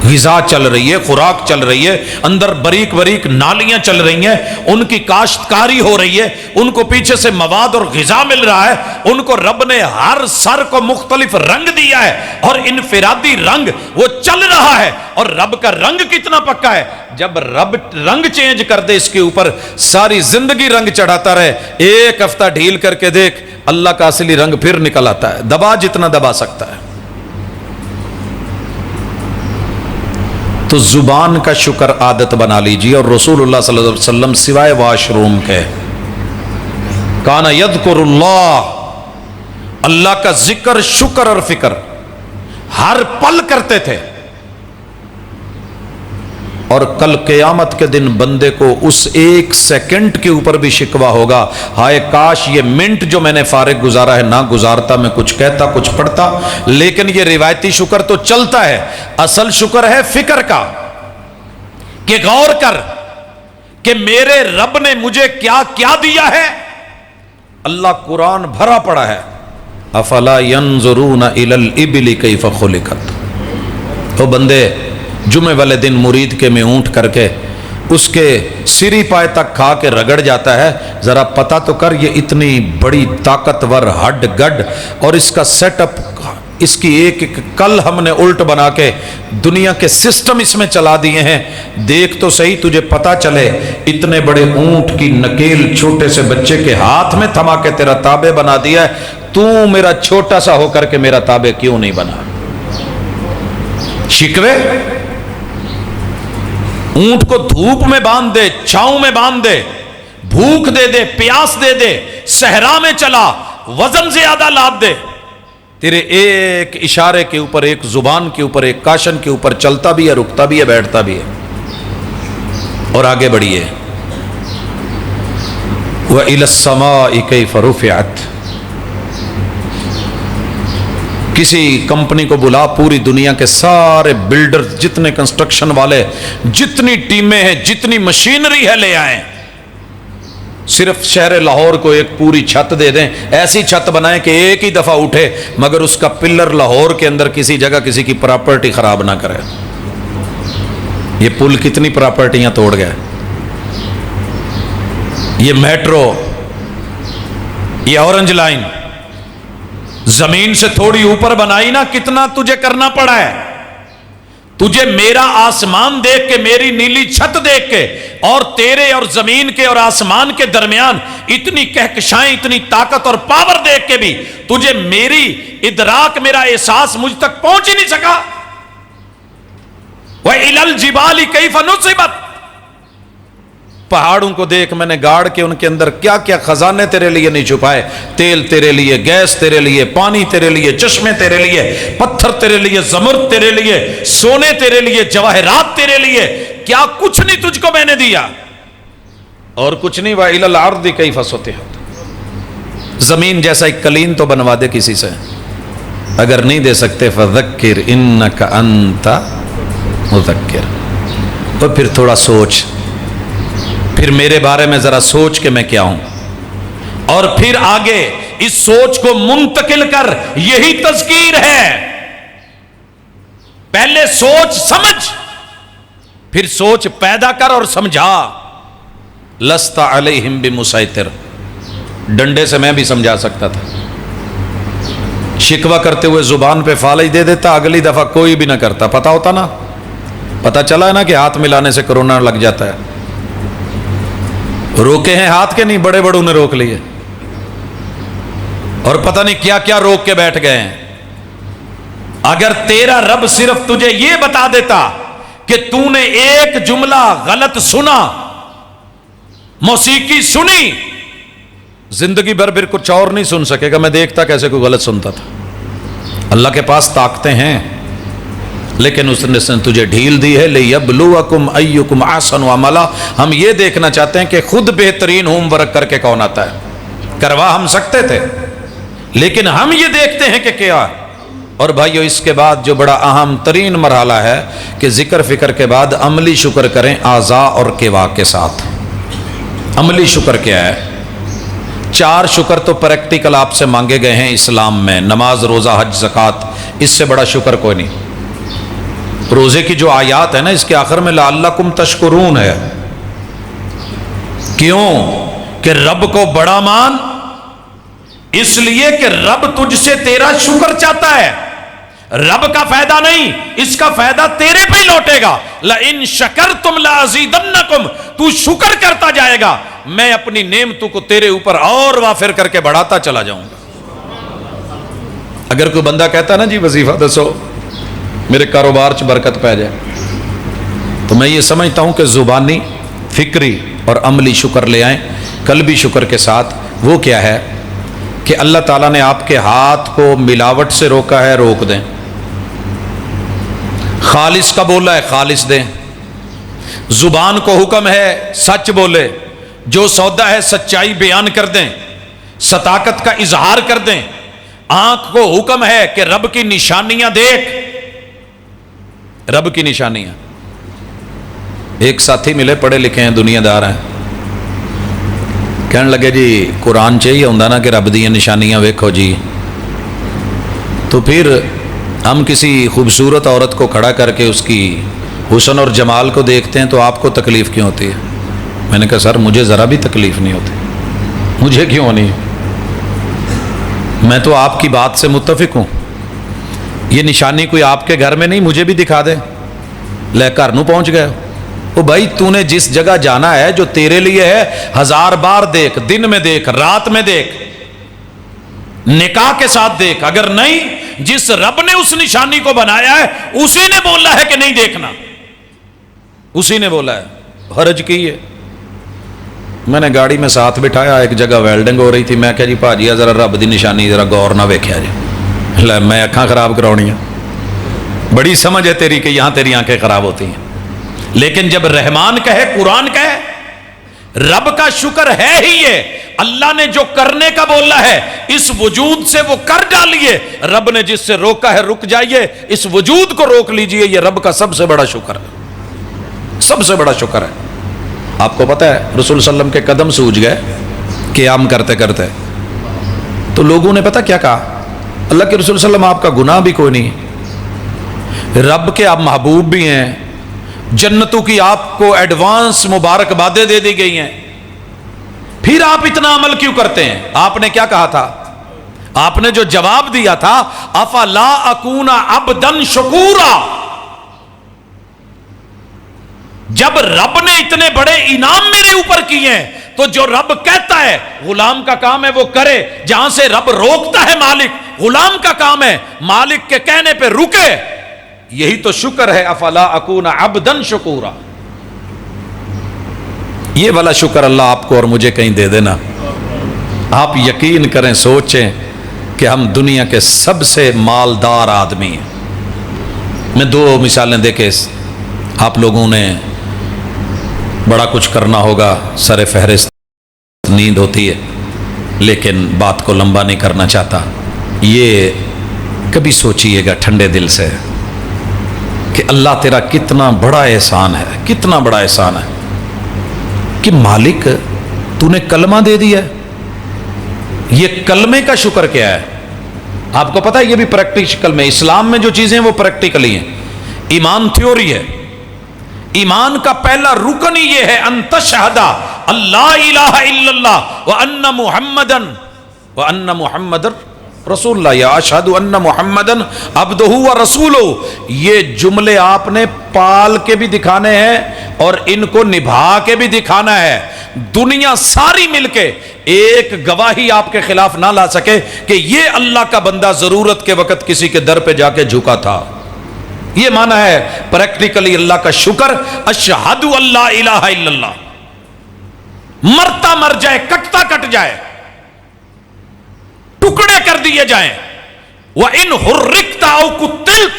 غذا چل رہی ہے, خوراک چل رہی ہے, اندر باریک باریک نالیاں چل رہی ہیں, ان کی کاشتکاری ہو رہی ہے, ان کو پیچھے سے مواد اور غذا مل رہا ہے, ان کو رب نے ہر سر کو مختلف رنگ دیا ہے, اور انفرادی رنگ وہ چل رہا ہے. اور رب کا رنگ کتنا پکا ہے, جب رب رنگ چینج کر دے اس کے اوپر ساری زندگی رنگ چڑھاتا رہے, ایک ہفتہ ڈھیل کر کے دیکھ اللہ کا اصلی رنگ پھر نکل آتا ہے, دبا جتنا دبا سکتا ہے. تو زبان کا شکر عادت بنا لیجیے. اور رسول اللہ صلی اللہ علیہ وسلم سوائے واش روم کے کانا یذکر اللہ, اللہ کا ذکر, شکر اور فکر ہر پل کرتے تھے. اور کل قیامت کے دن بندے کو اس ایک سیکنڈ کے اوپر بھی شکوہ ہوگا, ہائے کاش یہ منٹ جو میں نے فارغ گزارا ہے نہ گزارتا, میں کچھ کہتا کچھ پڑھتا. لیکن یہ روایتی شکر تو چلتا ہے, اصل شکر ہے فکر کا, کہ غور کر کہ میرے رب نے مجھے کیا کیا دیا ہے. اللہ قرآن بھرا پڑا ہے, افلا ينظرون الى الابل کیف خلقت. تو بندے جمعے والے دن مرید کے میں اونٹ کر کے اس کے سری پائے تک کھا کے رگڑ جاتا ہے, ذرا پتہ تو کر یہ اتنی بڑی طاقتور ہڈ گڈ اور اس کا سیٹ اپ, اس کی ایک ایک کل ہم نے الٹ بنا کے دنیا کے سسٹم اس میں چلا دیے ہیں. دیکھ تو صحیح, تجھے پتہ چلے اتنے بڑے اونٹ کی نکیل چھوٹے سے بچے کے ہاتھ میں تھما کے تیرا تابع بنا دیا ہے, تو میرا چھوٹا سا ہو کر کے میرا تابع کیوں نہیں بنا؟ شکوے. اونٹ کو دھوپ میں باندھ دے, چھاؤں میں باندھ دے, بھوک دے دے, پیاس دے دے, صحرا میں چلا, وزن زیادہ لاد دے، تیرے ایک اشارے کے اوپر، ایک زبان کے اوپر، ایک کاشن کے اوپر چلتا بھی ہے، رکتا بھی ہے، بیٹھتا بھی ہے۔ اور آگے بڑھیے، وَإِلَى السَّمَاءِ كَيْفَ رُفِعَتْ، کسی کمپنی کو بلا، پوری دنیا کے سارے بلڈر، جتنے کنسٹرکشن والے، جتنی ٹیمیں ہیں، جتنی مشینری ہے، لے آئیں، صرف شہر لاہور کو ایک پوری چھت دے دیں، ایسی چھت بنائیں کہ ایک ہی دفعہ اٹھے مگر اس کا پلر لاہور کے اندر کسی جگہ کسی کی پراپرٹی خراب نہ کرے۔ یہ پل کتنی پراپرٹیاں توڑ گئے، یہ میٹرو، یہ اورنج لائن زمین سے تھوڑی اوپر بنائی نا، کتنا تجھے کرنا پڑا ہے۔ تجھے میرا آسمان دیکھ کے، میری نیلی چھت دیکھ کے، اور تیرے اور زمین کے اور آسمان کے درمیان اتنی کہکشائیں، اتنی طاقت اور پاور دیکھ کے بھی تجھے میری ادراک، میرا احساس مجھ تک پہنچ ہی نہیں سکا۔ وَإِلَى الْجِبَالِ كَيْفَ نُصِبَتْ، پہاڑوں کو دیکھ، میں نے گاڑ کے ان کے اندر کیا کیا خزانے تیرے لیے نہیں چھپائے، تیل تیرے لیے، گیس تیرے لیے، پانی تیرے لیے، چشمے تیرے لیے، پتھر تیرے لیے، زمرد تیرے لیے، سونے تیرے لیے، جواہرات تیرے لیے، کیا کچھ نہیں تجھ کو میں نے دیا، اور کچھ نہیں۔ وَإِلَى الْأَرْضِ كَيْفَ سُطِحَتْ، زمین جیسا ایک قلین تو بنوا دے کسی سے، اگر نہیں دے سکتے فَذَكِّرْ إِنَّكَ أَنْتَ مُذَكِّرْ، تو پھر تھوڑا سوچ، پھر میرے بارے میں ذرا سوچ کہ میں کیا ہوں، اور پھر آگے اس سوچ کو منتقل کر، یہی تذکیر ہے۔ پہلے سوچ سمجھ، پھر سوچ پیدا کر اور سمجھا۔ لست علیہم بمسیطر، ڈنڈے سے میں بھی سمجھا سکتا تھا، شکوہ کرتے ہوئے زبان پہ فالج دے دیتا، اگلی دفعہ کوئی بھی نہ کرتا، پتا ہوتا نا، پتا چلا ہے نا کہ ہاتھ ملانے سے کرونا لگ جاتا ہے، روکے ہیں ہاتھ کے نہیں، بڑے بڑوں نے روک لیے، اور پتہ نہیں کیا کیا روک کے بیٹھ گئے ہیں۔ اگر تیرا رب صرف تجھے یہ بتا دیتا کہ تو نے ایک جملہ غلط سنا، موسیقی سنی، زندگی بھر پھر کچھ اور نہیں سن سکے گا، میں دیکھتا کیسے کوئی غلط سنتا تھا۔ اللہ کے پاس طاقتیں ہیں، لیکن اس نے تجھے ڈھیل دی ہے، لِيَبْلُوَكُمْ أَيُّكُمْ أَحْسَنُ عَمَلًا، ہم یہ دیکھنا چاہتے ہیں کہ خود بہترین ہوم ورک کر کے کون آتا ہے۔ کروا ہم سکتے تھے، لیکن ہم یہ دیکھتے ہیں کہ کیا۔ اور بھائیو، اس کے بعد جو بڑا اہم ترین مرحلہ ہے کہ ذکر فکر کے بعد عملی شکر کریں اعضاء اور کیوا کے ساتھ۔ عملی شکر کیا ہے؟ 4 شکر تو پریکٹیکل آپ سے مانگے گئے ہیں اسلام میں، نماز، روزہ، حج، زکوٰۃ، اس سے بڑا شکر کوئی نہیں۔ روزے کی جو آیات ہے نا، اس کے آخر میں لعلکم تشکرون ہے، کیوں کہ رب کو بڑا مان، اس لیے کہ رب تجھ سے تیرا شکر چاہتا ہے، رب کا فائدہ نہیں، اس کا فائدہ تیرے پہ ہی لوٹے گا۔ لئن شکرتم لازیدنکم، تو شکر کرتا جائے گا، میں اپنی نعمتوں کو تیرے اوپر اور وافر کر کے بڑھاتا چلا جاؤں گا۔ اگر کوئی بندہ کہتا نا جی وظیفہ دسو میرے کاروبار چ برکت پہ جائے، تو میں یہ سمجھتا ہوں کہ زبانی، فکری اور عملی شکر لے آئیں، قلبی شکر کے ساتھ۔ وہ کیا ہے کہ اللہ تعالیٰ نے آپ کے ہاتھ کو ملاوٹ سے روکا ہے، روک دیں۔ خالص کا بولا ہے، خالص دیں۔ زبان کو حکم ہے سچ بولے، جو سودا ہے سچائی بیان کر دیں، صداقت کا اظہار کر دیں۔ آنکھ کو حکم ہے کہ رب کی نشانیاں دیکھ، رب کی نشانیاں۔ ایک ساتھی ملے، پڑھے لکھے ہیں، دنیا دار ہیں، کہنے لگے جی قرآن چاہیے ہوں نا کہ رب دی نشانیاں ویکھو جی، تو پھر ہم کسی خوبصورت عورت کو کھڑا کر کے اس کی حسن اور جمال کو دیکھتے ہیں تو آپ کو تکلیف کیوں ہوتی ہے؟ میں نے کہا سر مجھے ذرا بھی تکلیف نہیں ہوتی، مجھے کیوں نہیں، میں تو آپ کی بات سے متفق ہوں۔ یہ نشانی کوئی آپ کے گھر میں نہیں، مجھے بھی دکھا دے، لے گھر نو پہنچ گئے۔ او بھائی تو نے جس جگہ جانا ہے جو تیرے لیے ہے، 1000 بار دیکھ، دن میں دیکھ، رات میں دیکھ، نکاح کے ساتھ دیکھ، اگر نہیں، جس رب نے اس نشانی کو بنایا ہے اسی نے بولا ہے کہ نہیں دیکھنا، اسی نے بولا ہے، حرج کی ہے۔ میں نے گاڑی میں ساتھ بٹھایا, ایک جگہ ویلڈنگ ہو رہی تھی, میں کہا جی بھاجی ذرا رب دی نشانی ذرا غور نہ ویکھیا جی, لے میں اکھاں خراب کرانی ہیں, بڑی سمجھ ہے تیری کہ یہاں تیری آنکھیں خراب ہوتی ہیں. لیکن جب رحمان کہے, قرآن کہے, رب کا شکر ہے ہی یہ, اللہ نے جو کرنے کا بولا ہے اس وجود سے وہ کر ڈالیے, رب نے جس سے روکا ہے رک جائیے, اس وجود کو روک لیجئے, یہ رب کا سب سے بڑا شکر ہے, سب سے بڑا شکر ہے. آپ کو پتہ ہے رسول صلی اللہ علیہ وسلم کے قدم سوج گئے قیام کرتے کرتے, تو لوگوں نے پتہ کیا کہا, اللہ کے رسول صلی اللہ علیہ وسلم آپ کا گناہ بھی کوئی نہیں, رب کے آپ محبوب بھی ہیں, جنتوں کی آپ کو ایڈوانس مبارکبادیں دے دی گئی ہیں, پھر آپ اتنا عمل کیوں کرتے ہیں؟ آپ نے کیا کہا تھا؟ آپ نے جو جواب دیا تھا, افلا اکون عبدا شکورا, جب رب نے اتنے بڑے انعام میرے اوپر کیے ہیں تو جو رب کہتا ہے غلام کا کام ہے وہ کرے, جہاں سے رب روکتا ہے مالک, غلام کا کام ہے مالک کے کہنے پہ رکے, یہی تو شکر ہے. افلا اکون عبدا شکورا, یہ والا شکر اللہ آپ کو اور مجھے کہیں دے دینا. آپ یقین کریں, سوچیں کہ ہم دنیا کے سب سے مالدار آدمی ہیں. میں دو مثالیں دے کے, آپ لوگوں نے بڑا کچھ کرنا ہوگا, سر فہرست نیند ہوتی ہے, لیکن بات کو لمبا نہیں کرنا چاہتا. یہ کبھی سوچئے گا ٹھنڈے دل سے کہ اللہ تیرا کتنا بڑا احسان ہے, کتنا بڑا احسان ہے کہ مالک تو نے کلمہ دے دیا ہے. یہ کلمے کا شکر کیا ہے؟ آپ کو پتہ ہے یہ بھی پریکٹیکل میں, اسلام میں جو چیزیں ہیں وہ پریکٹیکلی ہیں. ایمان تھیوری ہے, ایمان کا پہلا رکن ہی یہ ہے ان تشہد اللہ الہ الا اللہ وان محمد رسول اللہ, یا اشہد ان محمدن عبدہ و رسولہ. یہ جملے آپ نے پال کے بھی دکھانے ہیں اور ان کو نبھا کے بھی دکھانا ہے. دنیا ساری مل کے ایک گواہی آپ کے خلاف نہ لا سکے کہ یہ اللہ کا بندہ ضرورت کے وقت کسی کے در پہ جا کے جھکا تھا. یہ معنی ہے پریکٹیکلی اللہ کا شکر, اشہد اللہ الہ الا اللہ. مرتا مر جائے, کٹتا کٹ جائے, ٹکڑے کر دیے جائیں, وَإِنْ حُرِّقْتَ أَوْ قُتِّلْتَ,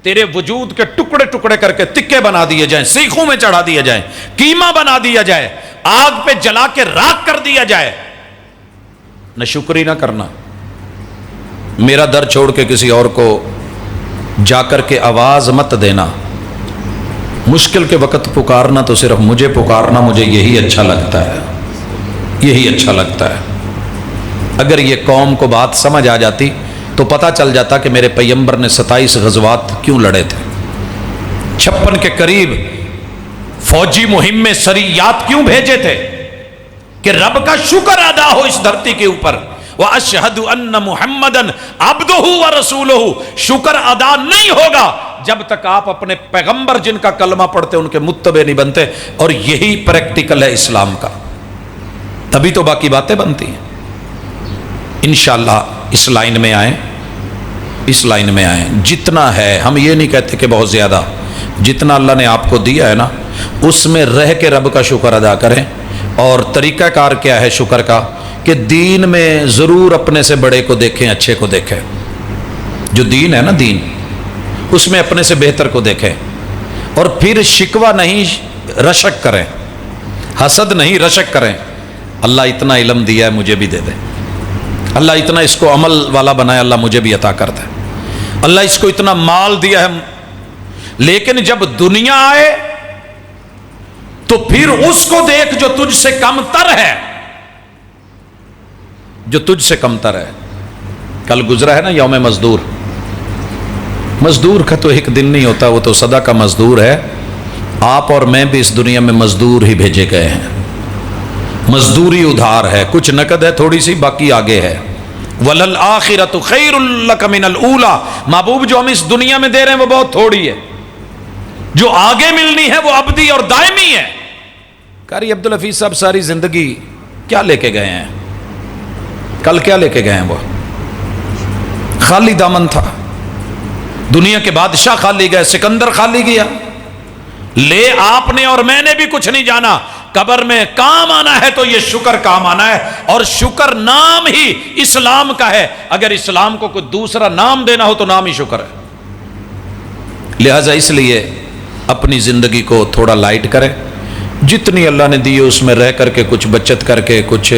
تیرے وجود کے ٹکڑے ٹکڑے کر کے تکے بنا دیے جائیں, سیخوں میں چڑھا دیا جائیں, قیمہ بنا دیا جائے, آگ پہ جلا کے راکھ کر دیا جائے, نہ شکری نہ کرنا. میرا در چھوڑ کے کسی اور کو جا کر کے آواز مت دینا, مشکل کے وقت پکارنا تو صرف مجھے پکارنا, مجھے یہی اچھا لگتا ہے, یہی اچھا لگتا ہے. اگر یہ قوم کو بات سمجھ آ جاتی تو پتہ چل جاتا کہ میرے پیغمبر نے 27 غزوات کیوں لڑے تھے, 56 کے قریب فوجی مہم میں سریات کیوں بھیجے تھے, کہ رب کا شکر ادا ہو اس دھرتی کے اوپر. وَأَشْهَدُ أَنَّ مُحَمَّدًا عَبْدُهُ وَرَسُولُهُ, شکر ادا نہیں ہوگا جب تک آپ اپنے پیغمبر جن کا کلمہ پڑھتے ان کے متبع نہیں بنتے. اور یہی پریکٹیکل ہے اسلام کا, تبھی تو باقی باتیں بنتی ہیں. انشاءاللہ اس لائن میں آئیں, اس لائن میں آئیں. جتنا ہے, ہم یہ نہیں کہتے کہ بہت زیادہ, جتنا اللہ نے آپ کو دیا ہے نا اس میں رہ کے رب کا شکر ادا کریں. اور طریقہ کار کیا ہے شکر کا, کہ دین میں ضرور اپنے سے بڑے کو دیکھیں, اچھے کو دیکھیں. جو دین ہے نا دین, اس میں اپنے سے بہتر کو دیکھیں. اور پھر شکوہ نہیں رشک کریں, حسد نہیں رشک کریں. اللہ اتنا علم دیا ہے مجھے بھی دے دے, اللہ اتنا اس کو عمل والا بنایا, اللہ مجھے بھی عطا کر دے. اللہ اس کو اتنا مال دیا ہے. لیکن جب دنیا آئے تو پھر اس کو دیکھ جو تجھ سے کم تر ہے, جو تجھ سے کم تر ہے. کل گزرا ہے نا یوم مزدور, مزدور کا تو ایک دن نہیں ہوتا, وہ تو صدا کا مزدور ہے. آپ اور میں بھی اس دنیا میں مزدور ہی بھیجے گئے ہیں. مزدوری ادھار ہے, کچھ نقد ہے تھوڑی سی, باقی آگے ہے. وَلَلْآخِرَةُ خَيْرٌ لَكَ مِنَ الْأُولَى, محبوب جو ہم اس دنیا میں دے رہے ہیں وہ بہت تھوڑی ہے, جو آگے ملنی ہے وہ ابدی اور دائمی ہے. قاری عبدالحفیظ صاحب ساری زندگی کیا لے کے گئے ہیں, کل کیا لے کے گئے ہیں؟ وہ خالی دامن تھا. دنیا کے بادشاہ خالی گئے, سکندر خالی گیا, لے آپ نے اور میں نے بھی کچھ نہیں جانا. قبر میں کام آنا ہے تو یہ شکر کام آنا ہے، اور شکر نام ہی اسلام کا ہے، اگر اسلام کو کوئی دوسرا نام دینا ہو تو نام ہی شکر ہے۔ لہذا اس لیے اپنی زندگی کو تھوڑا لائٹ کریں، جتنی اللہ نے دی ہے اس میں رہ کر کے، کچھ بچت کر کے، کچھ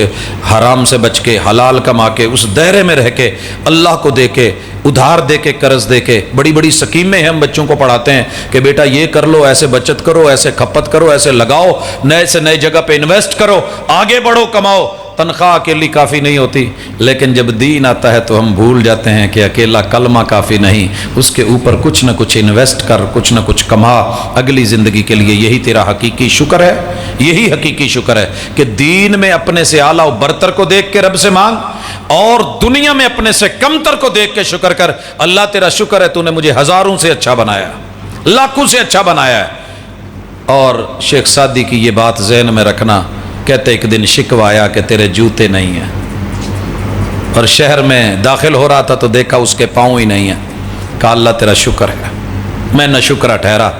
حرام سے بچ کے، حلال کما کے، اس دائرے میں رہ کے، اللہ کو دے کے، ادھار دے کے، قرض دے کے۔ بڑی بڑی سکیمیں ہیں، ہم بچوں کو پڑھاتے ہیں کہ بیٹا یہ کر لو، ایسے بچت کرو، ایسے کھپت کرو، ایسے لگاؤ، نئے سے نئے جگہ پہ انویسٹ کرو، آگے بڑھو، کماؤ۔ تنخواہ اکیلی کافی نہیں ہوتی، لیکن جب دین آتا ہے تو ہم بھول جاتے ہیں کہ اکیلا کلمہ کافی نہیں، اس کے اوپر کچھ نہ کچھ انویسٹ کر، کچھ نہ کچھ کما اگلی زندگی کے لیے۔ یہی تیرا حقیقی شکر ہے، یہی حقیقی شکر ہے کہ دین میں اپنے سے اعلیٰ و برتر کو دیکھ کے رب سے مانگ، اور دنیا میں اپنے سے کمتر کو دیکھ کے شکر کر۔ اللہ تیرا شکر ہے تو نے مجھے ہزاروں سے اچھا بنایا، لاکھوں سے اچھا بنایا ہے۔ اور شیخ سعدی کی یہ بات ذہن میں رکھنا، کہتے ایک دن شکوہ آیا کہ تیرے جوتے نہیں ہیں، اور شہر میں داخل ہو رہا تھا تو دیکھا اس کے پاؤں ہی نہیں ہیں۔ کہا اللہ تیرا شکر ہے، میں نہ شکرہ ٹھہرا۔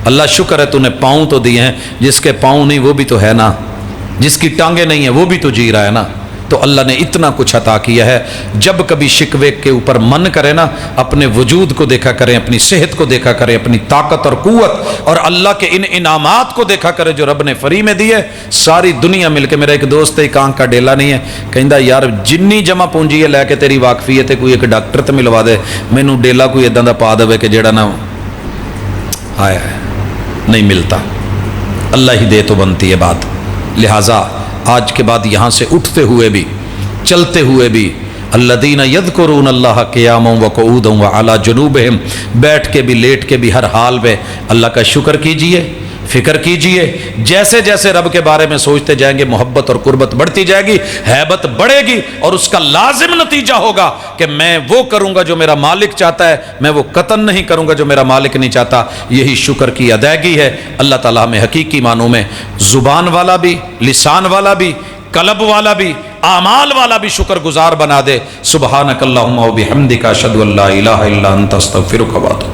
اللہ شکر ہے تو نے پاؤں تو دیے ہیں، جس کے پاؤں نہیں وہ بھی تو ہے نا، جس کی ٹانگیں نہیں ہیں وہ بھی تو جی رہا ہے نا۔ تو اللہ نے اتنا کچھ عطا کیا ہے۔ جب کبھی شکوے کے اوپر من کرے نا، اپنے وجود کو دیکھا کریں، اپنی صحت کو دیکھا کریں، اپنی طاقت اور قوت اور اللہ کے ان انعامات کو دیکھا کرے جو رب نے فری میں دیے۔ ساری دنیا مل کے، میرا ایک دوست ہے، ایک آنکھ کا ڈیلا نہیں ہے، کہندا یار جنی جمع پونجی ہے لے کے تیری واقفیت ہے، کوئی ایک ڈاکٹر تے ملوا دے، مینوں ڈیلا کوئی اداں دا پا دے کہ جیڑا نہ آیا ہے، نہیں ملتا۔ اللہ ہی دے تو بنتی ہے بات۔ لہٰذا آج کے بعد یہاں سے اٹھتے ہوئے بھی، چلتے ہوئے بھی، الذین یذکرون اللہ قیاما وقعودا وعلی جنوبہم، بیٹھ کے بھی، لیٹ کے بھی، ہر حال میں اللہ کا شکر کیجئے، فکر کیجئے۔ جیسے جیسے رب کے بارے میں سوچتے جائیں گے، محبت اور قربت بڑھتی جائے گی، ہیبت بڑھے گی، اور اس کا لازم نتیجہ ہوگا کہ میں وہ کروں گا جو میرا مالک چاہتا ہے، میں وہ قطن نہیں کروں گا جو میرا مالک نہیں چاہتا۔ یہی شکر کی ادائیگی ہے۔ اللہ تعالیٰ ہمیں حقیقی معنوں میں زبان والا بھی، لسان والا بھی، قلب والا بھی، اعمال والا بھی شکر گزار بنا دے۔ سبحانک اللہم و بحمدک، اشہد ان لا الہ الا انت، استغفرک و اتوب۔